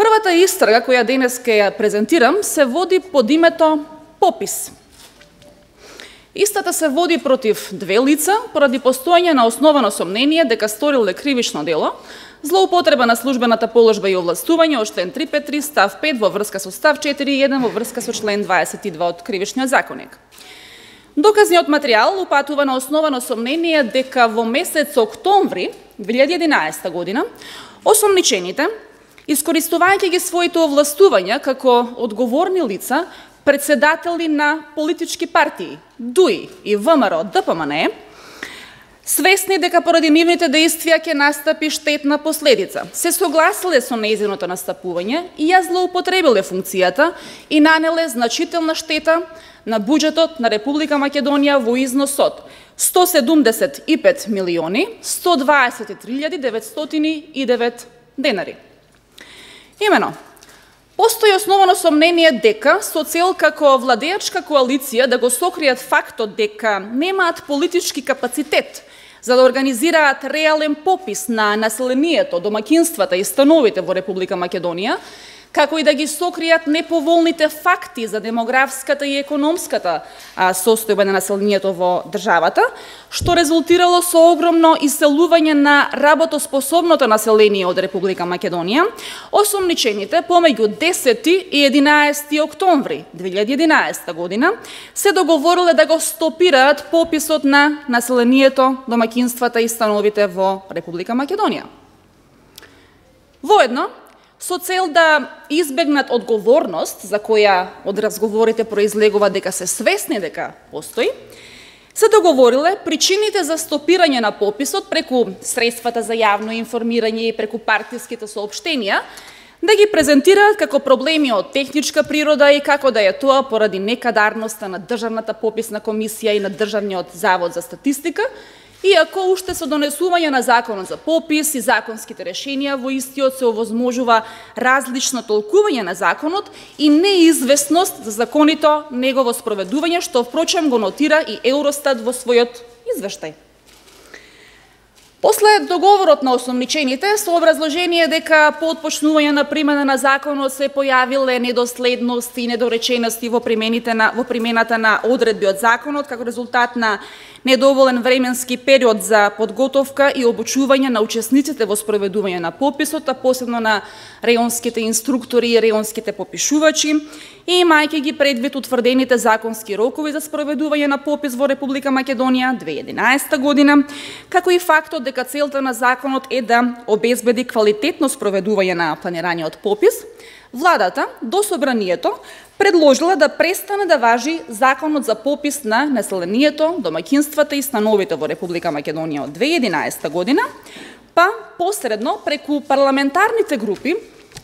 Првата истрага која денес ќе ја презентирам се води под името Попис. Истата се води против две лица поради постоење на основано сомнение дека сториле кривично дело, злоупотреба на службената положба и овластување од член 353 став 5 во врска со став 4.1 во врска со член 22 од Кривичниот законник. Доказниот материјал упатува на основано сомнение дека во месец октомври 2011 година осомничените, искористувајќи ги своите овластувања како одговорни лица, председатели на политички партии, ДУИ и ВМРО ДПМНЕ, свесни дека поради нивните дејствија ќе настапи штетна последица, се согласиле со нејзиното настапување и ја злоупотребиле функцијата и нанеле значителна штета на буџетот на Република Македонија во износ од 175.123.909 денари. Имено, постои основано сомнение дека со цел како владеачка коалиција да го сокријат фактот дека немаат политички капацитет за да организираат реален попис на населението, домакинствата и становите во Република Македонија, како и да ги сокријат неповолните факти за демографската и економската состојба на населението во државата, што резултирало со огромно иселување на работоспособното население од Република Македонија, осомничените помеѓу 10 и 11 октомври 2011 година се договориле да го стопираат пописот на населението, домакинствата и становите во Република Македонија. Воедно, со цел да избегнат одговорност, за која од разговорите произлегува дека се свесни дека постои, се договориле причините за стопирање на пописот преку средствата за јавно информирање и преку партиските соопштенија, да ги презентираат како проблеми од техничка природа и како да е тоа поради некадарноста на Државната пописна комисија и на Државниот завод за статистика, иако уште со донесување на законот за попис и законските решенија во истиот се овозможува различно толкување на законот и неизвестност за законито негово спроведување, што впрочем го нотира и Евростат во својот извештај. После договорот на осомничените, со образложение дека по отпочнување на примена на законот се појавиле недоследности и недоречености во примената на одредби од законот, како резултат на недоволен временски период за подготовка и обучување на учесниците во спроведување на пописот, а посебно на реонските инструктори и реонските попишувачи, и имајќи ги предвид утврдените законски рокови за спроведување на попис во Република Македонија 2011 година, како и фактот дека целта на законот е да обезбеди квалитетно спроведување на планираниот попис, владата до собранието предложила да престане да важи законот за попис на населението, домакинствата и становите во Република Македонија од 2011 година, па посредно преку парламентарните групи,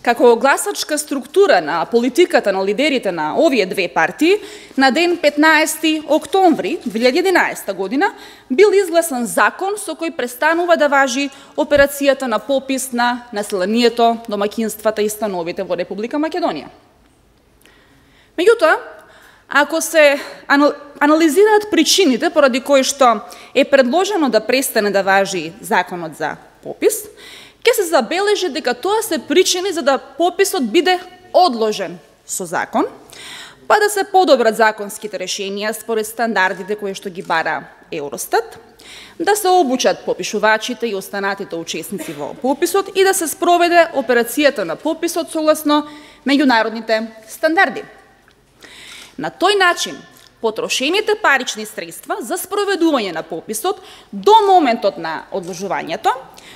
како гласачка структура на политиката на лидерите на овие две партии, на ден 15 октомври 2011 година бил изгласан закон со кој престанува да важи операцијата на попис на населението, домакинствата и становите во Република Македонија. Меѓутоа, ако се анализираат причините поради кои што е предложено да престане да важи законот за попис, ќе се забележи дека тоа се причини за да пописот биде одложен со закон, па да се подобрат законските решенија според стандардите кои што ги бара Евростат, да се обучат попишувачите и останатите учесници во пописот и да се спроведе операцијата на пописот согласно меѓународните стандарди. На тој начин, потрошените парични средства за спроведување на пописот до моментот на одложувањето,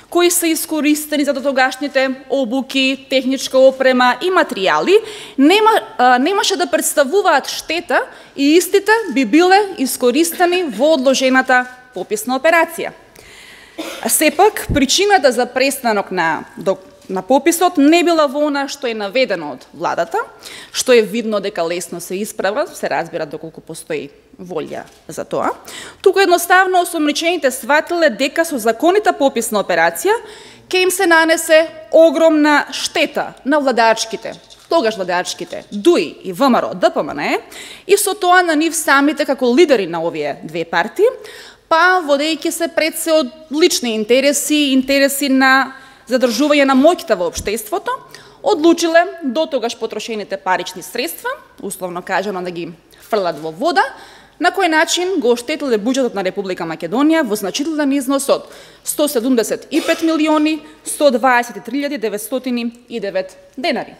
кои се искористени за дотогашните обуки, техничка опрема и материјали, немаше да представуваат штета и истите би биле искористени во одложената пописна операција. А сепак, причината за престанок на пописот не била во она што е наведено од владата, што е видно дека лесно се исправа, се разбира доколку постои волја за тоа, туку едноставно осомничените сватиле дека со законита пописна операција ќе им се нанесе огромна штета на владеачките, тогаш владеачките ДУИ и ВМРО ДПМНЕ, и со тоа на нив самите како лидери на овие две партии, па водејќи се пред се од лични интереси на задржување на моќта во општеството, одлучиле до тогаш потрошените парични средства, условно кажано да ги фрлат во вода, на кој начин го оштетиле буџетот на Република Македонија во значителен износ од 175.123.909 денари.